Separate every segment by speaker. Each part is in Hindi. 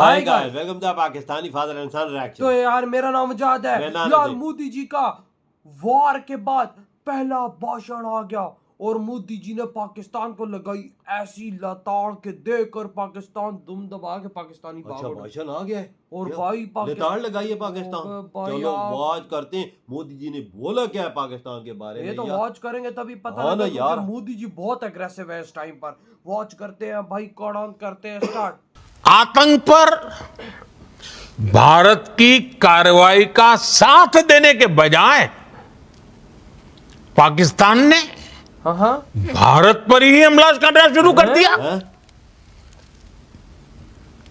Speaker 1: Hi guys, welcome to Pakistani father and son reaction.
Speaker 2: तो यार मेरा नाम मुजाहिद है यार। मोदी जी का वार के बाद पहला भाषण आ गया और मोदी जी ने पाकिस्तान को लगाई ऐसी लताड़ के देकर पाकिस्तान दुम दबा के पाकिस्तानी
Speaker 1: अच्छा
Speaker 2: भाग
Speaker 1: भाषण आ गया है
Speaker 2: और भाई
Speaker 1: लताड़ लगाई है पाकिस्तान। चलो वॉच करते हैं मोदी जी ने बोला क्या है पाकिस्तान के बारे में।
Speaker 2: ये तो वॉच करेंगे तभी पता लगेगा यार। मोदी जी बहुत एग्रेसिव है इस टाइम पर। वॉच करते हैं भाई, कौन करते हैं स्टार्ट।
Speaker 3: आतंक पर भारत की कार्रवाई का साथ देने के बजाय पाकिस्तान ने भारत पर ही हमला करना शुरू कर दिया।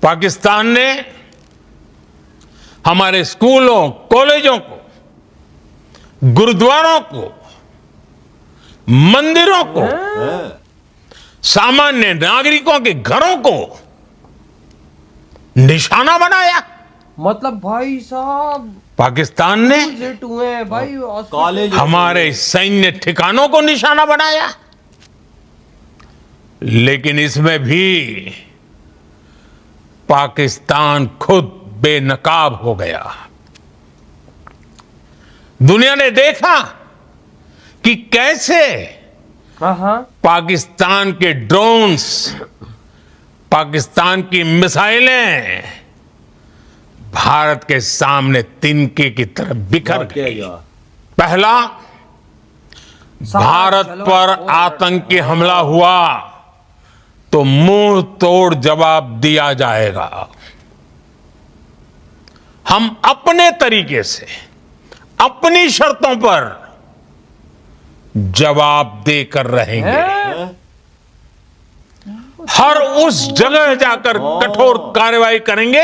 Speaker 3: पाकिस्तान ने हमारे स्कूलों, कॉलेजों को, गुरुद्वारों को, मंदिरों को, सामान्य नागरिकों के घरों को निशाना बनाया।
Speaker 2: मतलब भाई साहब
Speaker 3: पाकिस्तान ने
Speaker 2: भाई
Speaker 3: हमारे सैन्य ठिकानों को निशाना बनाया। लेकिन इसमें भी पाकिस्तान खुद बेनकाब हो गया। दुनिया ने देखा कि कैसे पाकिस्तान के ड्रोन्स, पाकिस्तान की मिसाइलें भारत के सामने तिनके की तरफ बिखर गई। पहला, भारत पर आतंकी हमला हुआ तो मुंह तोड़ जवाब दिया जाएगा। हम अपने तरीके से, अपनी शर्तों पर जवाब देकर रहेंगे। हर उस जगह जाकर कठोर कार्रवाई करेंगे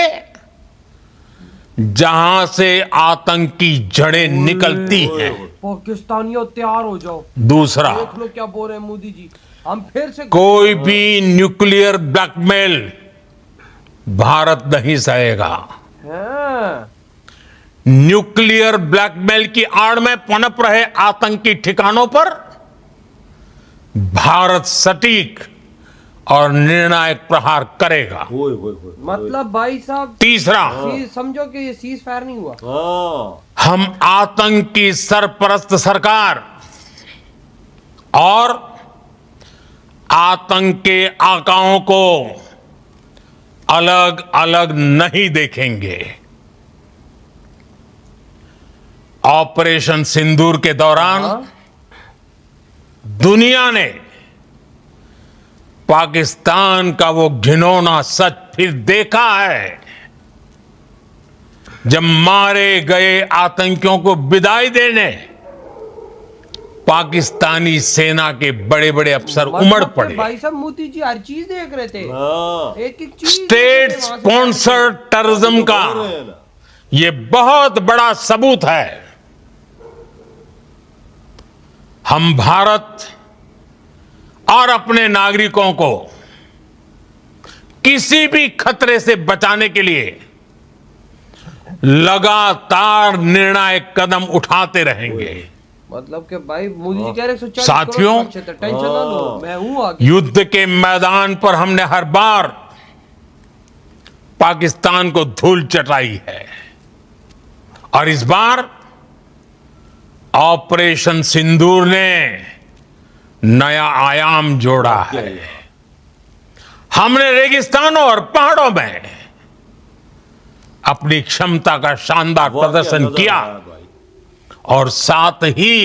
Speaker 3: जहां से आतंकी जड़ें निकलती हैं।
Speaker 2: पाकिस्तानियों तैयार हो जाओ।
Speaker 3: दूसरा,
Speaker 2: देख लो क्या बोल रहे हैं मोदी जी। हम फिर से
Speaker 3: कोई भी न्यूक्लियर ब्लैकमेल भारत नहीं सहेगा। न्यूक्लियर ब्लैकमेल की आड़ में पनप रहे आतंकी ठिकानों पर भारत सटीक और निर्णायक प्रहार करेगा।
Speaker 2: मतलब भाई साहब,
Speaker 3: तीसरा,
Speaker 2: समझो कि ये सीज फायर नहीं हुआ।
Speaker 3: हम आतंक की सरपरस्त सरकार और आतंक के आकाओं को अलग अलग नहीं देखेंगे। ऑपरेशन सिंदूर के दौरान दुनिया ने पाकिस्तान का वो घिनौना सच फिर देखा है, जब मारे गए आतंकियों को विदाई देने पाकिस्तानी सेना के बड़े बड़े अफसर उमड़ पड़े।
Speaker 2: भाई साहब मोदी जी हर चीज देख रहे थे, एक एक चीज।
Speaker 3: स्टेट स्पॉन्सर्ड टेररिज्म का ये बहुत बड़ा सबूत है। हम भारत और अपने नागरिकों को किसी भी खतरे से बचाने के लिए लगातार निर्णायक कदम उठाते रहेंगे।
Speaker 2: मतलब कि भाई मोदी जी कह रहे हैं
Speaker 3: साथियों,
Speaker 2: टेंशन ना लो, मैं हूं आगे।
Speaker 3: युद्ध के मैदान पर हमने हर बार पाकिस्तान को धूल चटाई है और इस बार ऑपरेशन सिंदूर ने नया आयाम जोड़ा है। हमने रेगिस्तानों और पहाड़ों में अपनी क्षमता का शानदार प्रदर्शन किया और साथ ही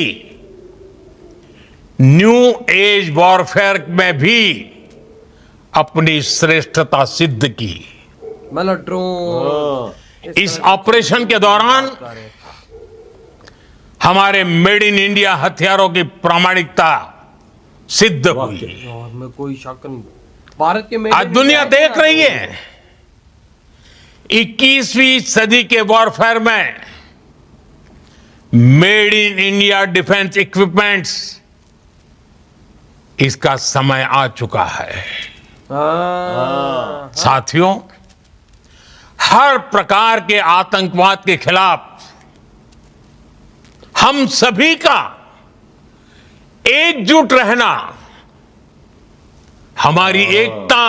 Speaker 3: न्यू एज वॉरफेयर में भी अपनी श्रेष्ठता सिद्ध की।
Speaker 2: मतलब ड्रोन।
Speaker 3: इस ऑपरेशन के दौरान हमारे मेड इन इंडिया हथियारों की प्रामाणिकता सिद्ध हुई।
Speaker 2: में कोई शक नहीं। भारत के
Speaker 3: आज दुनिया देख रही है 21वीं सदी के वॉरफेयर में made in India defence equipments, इसका समय आ चुका है। साथियों, हर प्रकार के आतंकवाद के खिलाफ हम सभी का एकजुट रहना, हमारी एकता,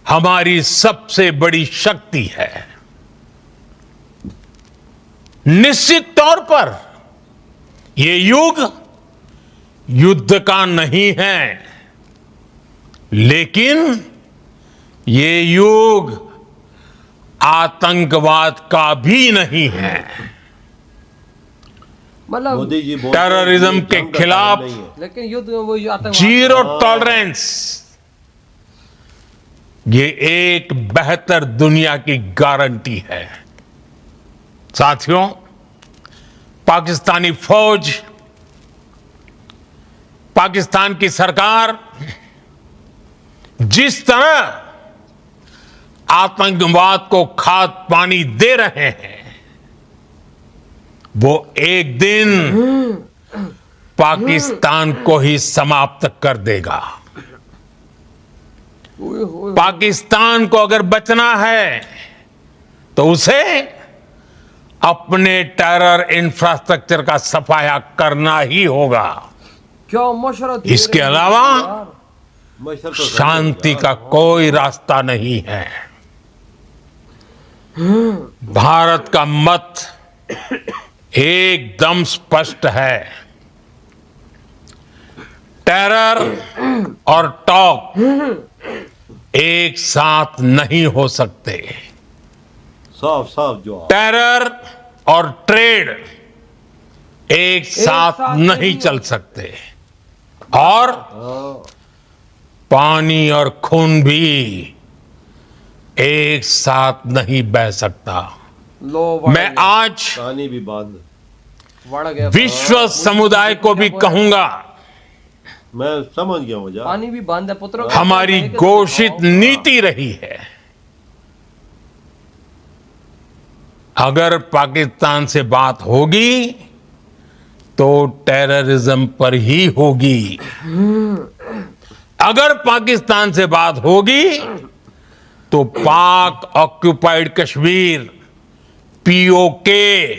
Speaker 3: हमारी सबसे बड़ी शक्ति है। निश्चित तौर पर ये युग युद्ध का नहीं है, लेकिन ये युग आतंकवाद का भी नहीं है।
Speaker 2: मतलब
Speaker 1: मोदी जी बोलते हैं
Speaker 3: टेररिज्म
Speaker 1: ये
Speaker 3: के
Speaker 1: जंग का
Speaker 3: खिलाफ
Speaker 1: टाइम नहीं है।
Speaker 2: लेकिन युद्ध में वो आतंकवाद
Speaker 3: जीरो टॉलरेंस, ये एक बेहतर दुनिया की गारंटी है। साथियों, पाकिस्तानी फौज, पाकिस्तान की सरकार जिस तरह आतंकवाद को खाद पानी दे रहे हैं, वो एक दिन पाकिस्तान को ही समाप्त कर देगा। पाकिस्तान को अगर बचना है तो उसे अपने टेरर इंफ्रास्ट्रक्चर का सफाया करना ही होगा।
Speaker 2: क्या मशवरा दे
Speaker 3: इसके
Speaker 2: रहे हैं
Speaker 3: अलावा
Speaker 2: यार।
Speaker 1: मशर तो
Speaker 3: शांति का कोई रास्ता नहीं है। भारत का मत एकदम स्पष्ट है। टेरर और टॉक एक साथ नहीं हो सकते।
Speaker 1: साफ साफ जवाब।
Speaker 3: टेरर और ट्रेड एक साथ नहीं चल सकते, और पानी और खून भी एक साथ नहीं बह सकता।
Speaker 2: लो बढ़
Speaker 3: मैं
Speaker 2: गया,
Speaker 3: आज
Speaker 1: कहानी भी बंद।
Speaker 2: बढ़ गया।
Speaker 3: विश्व समुदाय को भी कहूंगा,
Speaker 1: मैं समझ गया हूँ जा।
Speaker 2: पानी भी बंद है पुत्रों।
Speaker 3: हमारी घोषित नीति रही है, अगर पाकिस्तान से बात होगी तो टेररिज्म पर ही होगी। अगर पाकिस्तान से बात होगी तो पाक ऑक्युपाइड कश्मीर पीओके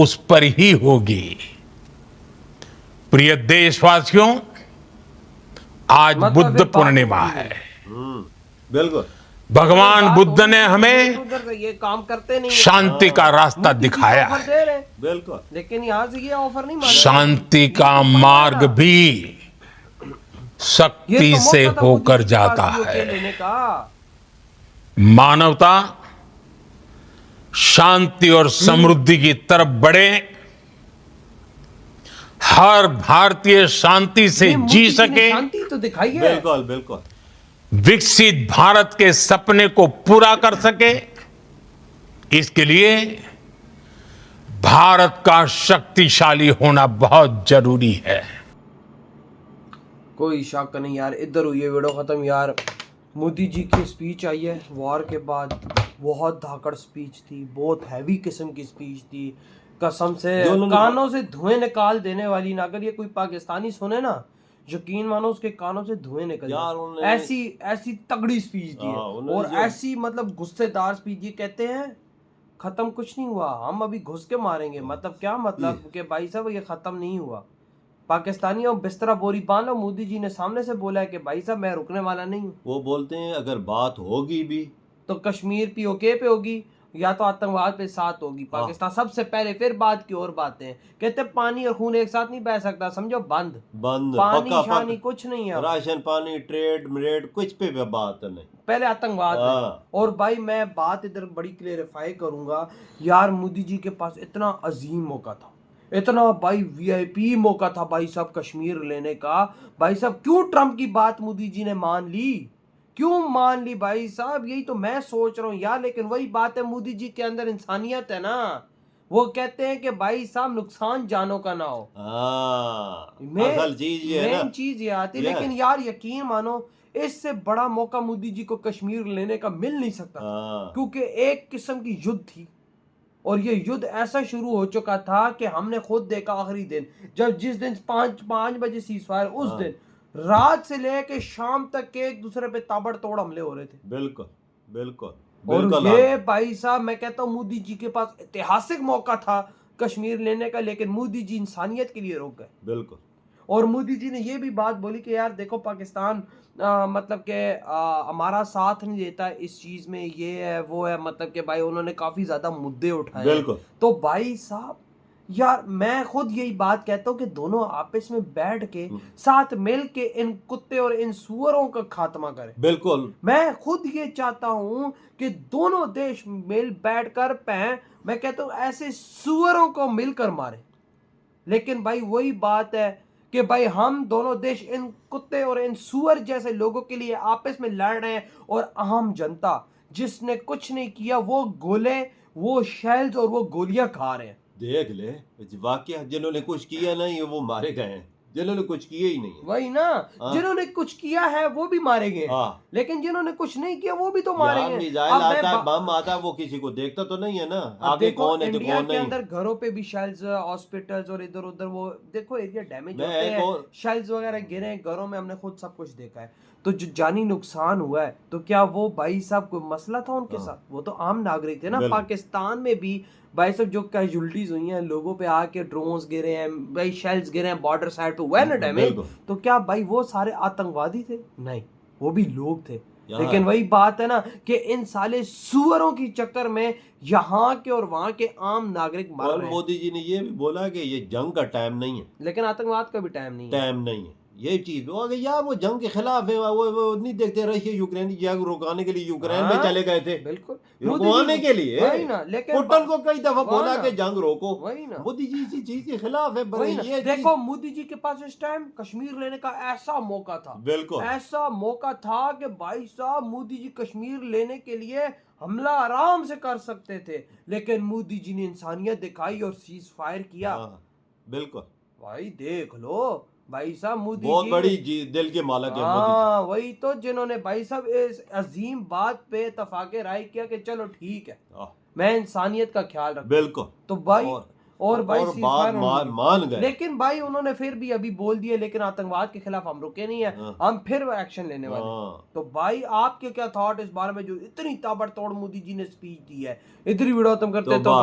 Speaker 3: उस पर ही होगी। प्रिय देशवासियों, आज
Speaker 2: मतलब
Speaker 3: बुद्ध
Speaker 2: फिर बात
Speaker 3: पूर्णिमा
Speaker 2: होगी।
Speaker 3: है।
Speaker 1: बिल्कुल।
Speaker 3: भगवान बुद्ध ने हमें
Speaker 2: उधर से ये काम करते नहीं है।
Speaker 3: शांति का रास्ता
Speaker 2: मोदी जी
Speaker 3: दिखाया
Speaker 2: ऑफर
Speaker 3: है।
Speaker 2: दे रहे हैं,
Speaker 1: बिल्कुल।
Speaker 2: लेकिन यहाँ से ये ऑफर नहीं मान रहे।
Speaker 3: शांति का मार्ग भी
Speaker 2: ये
Speaker 3: शक्ति
Speaker 2: तो
Speaker 3: से
Speaker 2: मौका था
Speaker 3: होकर
Speaker 2: मोदी जी के
Speaker 3: जाता
Speaker 2: पास POK
Speaker 3: है।
Speaker 2: लेने का।
Speaker 3: मानवता शांति और समृद्धि की तरफ बढ़े, हर भारतीय शांति से
Speaker 2: ये मोदी
Speaker 3: जी
Speaker 2: जी ने
Speaker 3: सके,
Speaker 2: शांति तो दिखाई है।
Speaker 1: बिल्कुल बिल्कुल।
Speaker 3: विकसित भारत के सपने को पूरा कर सके, इसके लिए भारत का शक्तिशाली होना बहुत जरूरी है।
Speaker 2: कोई शक नहीं यार। इधर हुई है वीडियो खत्म यार। मोदी जी की स्पीच आई है वॉर के बाद, बहुत धाकड़ स्पीच थी, बहुत हैवी किस्म की स्पीच थी। कसम से कानों से धुएं निकाल देने वाली ना। अगर ये कोई पाकिस्तानी सुने ना, यकीन मानो उसके कानों से धुएं निकल
Speaker 1: यार
Speaker 2: जाए।
Speaker 1: उन्होंने-
Speaker 2: ऐसी ऐसी तगड़ी स्पीच दी है,
Speaker 1: उन्होंने
Speaker 2: और
Speaker 1: जो-
Speaker 2: ऐसी मतलब गुस्सेदार स्पीच। ये कहते हैं खत्म कुछ नहीं हुआ, हम अभी घुस के मारेंगे। मतलब क्या मतलब कि भाई साहब ये खत्म नहीं हुआ। पाकिस्तानियों बिस्तरा बोरी बांधो। मोदी जी ने सामने से बोला है कि भाई साहब मैं रुकने वाला नहीं हूँ।
Speaker 1: वो बोलते हैं अगर बात होगी भी
Speaker 2: तो कश्मीर पीओके पे होगी या तो आतंकवाद पे साथ होगी। पाकिस्तान सबसे पहले, फिर बात की और बातें। कहते पानी और खून एक साथ नहीं बह सकता, समझो बंद
Speaker 1: बंद।
Speaker 2: पानी
Speaker 1: पक्का
Speaker 2: शानी
Speaker 1: पक्का।
Speaker 2: कुछ नहीं है।
Speaker 1: राशन पानी ट्रेड मरेड कुछ पे भी बात नहीं।
Speaker 2: पहले आतंकवाद है।
Speaker 1: हाँ।
Speaker 2: और भाई मैं बात इधर बड़ी क्लेरिफाई करूंगा यार, मोदी जी के पास इतना अजीम मौका था, इतना भाई वीआईपी मौका था भाई साहब कश्मीर लेने का। भाई साहब क्यों ट्रम्प की बात मोदी जी ने मान ली, क्यों मान ली भाई साहब? यही तो मैं सोच रहा हूँ यार। लेकिन वही बात है, मोदी जी के अंदर इंसानियत है ना। वो कहते हैं कि भाई साहब नुकसान जानों का ना हो।
Speaker 1: असल चीज ये है ना।
Speaker 2: मेन चीज ये आती है।
Speaker 1: ये है।
Speaker 2: लेकिन यार यकीन मानो, इससे बड़ा मौका मोदी जी को कश्मीर लेने का मिल नहीं सकता था। क्योंकि एक किस्म की युद्ध थी, और ये युद्ध ऐसा शुरू हो चुका था कि हमने खुद देखा आखिरी दिन, जब जिस दिन 5 बजे सीजफायर, उस दिन रात से लेके शाम तक के एक दूसरे पे ताबड़तोड़ हमले हो रहे थे।
Speaker 1: बिल्कुल बिल्कुल
Speaker 2: और
Speaker 1: बिल्कुल।
Speaker 2: ये भाई साहब मैं कहता हूँ मोदी जी के पास ऐतिहासिक मौका था कश्मीर लेने का, लेकिन मोदी जी इंसानियत के लिए रुक गए।
Speaker 1: बिल्कुल।
Speaker 2: और मोदी जी ने ये भी बात बोली कि यार देखो पाकिस्तान मतलब कि हमारा साथ नहीं देता इस चीज में, ये है वो है, मतलब कि भाई उन्होंने काफी ज्यादा मुद्दे उठाए।
Speaker 1: बिल्कुल।
Speaker 2: तो भाई साहब यार मैं खुद यही बात कहता हूँ कि दोनों आपस में बैठ के साथ मिल के इन कुत्ते और इन सुअरों का खात्मा करें।
Speaker 1: बिल्कुल।
Speaker 2: मैं खुद ये चाहता हूं कि दोनों देश मिल बैठकर मैं कहता हूं ऐसे सुअरों को मिलकर मारे। लेकिन भाई वही बात है कि भाई हम दोनों देश इन कुत्ते और इन सुअर जैसे लोगों के लिए आपस में लड़ रहे हैं, और आम जनता जिसने कुछ नहीं किया वो गोले, वो शेल्स और वो गोलियां खा रहे हैं।
Speaker 1: देख ले, वाकया जिन्होंने कुछ किया नहीं वो मारे गए हैं, जिन्होंने कुछ किया ही नहीं है।
Speaker 2: वही ना, जिन्होंने कुछ किया है वो भी मारे गए, लेकिन जिन्होंने कुछ नहीं किया वो भी तो मारे गए।
Speaker 1: मिसाइल आता है, बम आता है, वो किसी को देखता तो नहीं है ना आगे कौन है तो कौन नहीं।
Speaker 2: इंडिया के अंदर घरों पे भी शेल्स, हॉस्पिटल्स और इधर उधर वो देखो एरिया डैमेज होते हैं, शेल्स वगैरह गिरे हैं घरों में, हमने खुद सब कुछ देखा है। तो जो जानी नुकसान हुआ है तो क्या वो भाई साहब कोई मसला था उनके साथ? वो तो आम नागरिक थे ना। पाकिस्तान में भी भाई साहब जो कैजुअलिटीज हुई हैं, लोगों पे आके ड्रोन्स गिरे हैं भाई, शेल्स गिरे हैं बॉर्डर साइड पे, हुआ ना डैमेज, तो क्या भाई वो सारे आतंकवादी थे? नहीं, वो भी लोग थे। लेकिन वही बात है ना कि इन साले सुअरों की चक्कर में यहाँ के और वहां के आम नागरिक मर रहे हैं।
Speaker 1: मोदी जी ने ये भी बोला कि ये जंग का टाइम नहीं है,
Speaker 2: लेकिन आतंकवाद का भी टाइम नहीं है।
Speaker 1: ये चीज यार वो जंग के खिलाफ है, वो नहीं देखते रशिया यूक्रेन की जंग रुकाने के लिए यूक्रेन में चले गए थे,
Speaker 2: बिल्कुल
Speaker 1: रुकवाने के लिए।
Speaker 2: वही ना, लेकिन
Speaker 1: पुतिन को कई दफा बोला कि जंग रोको,
Speaker 2: वही ना,
Speaker 1: मोदी जी इसी चीज के खिलाफ है।
Speaker 2: ये देखो मोदी जी के पास इस टाइम कश्मीर लेने का ऐसा मौका था,
Speaker 1: बिल्कुल
Speaker 2: ऐसा मौका था कि भाई साहब मोदी जी कश्मीर लेने के लिए हमला आराम से कर सकते थे, लेकिन मोदी जी ने इंसानियत दिखाई और सीज फायर किया।
Speaker 1: बिल्कुल
Speaker 2: भाई देख लो भाई साहब, मोदी
Speaker 1: बहुत
Speaker 2: जी
Speaker 1: बड़ी दिल के मालक है मोदी जी।
Speaker 2: वही तो, जिन्होंने भाई साहब इस अजीम बात पे इत्तेफाक राय किया कि चलो ठीक है मैं इंसानियत का ख्याल रखूं।
Speaker 1: बिल्कुल।
Speaker 2: तो भाई और भाई
Speaker 1: बात मान गए,
Speaker 2: लेकिन भाई उन्होंने फिर भी अभी बोल दिया, लेकिन आतंकवाद के खिलाफ हम रुके नहीं है, हम फिर एक्शन लेने वाले। तो भाई आपके क्या थॉट इस बारे में, जो इतनी ताबड़तोड़ मोदी जी ने स्पीच दी है? इतनी वीडियो तुम करते तो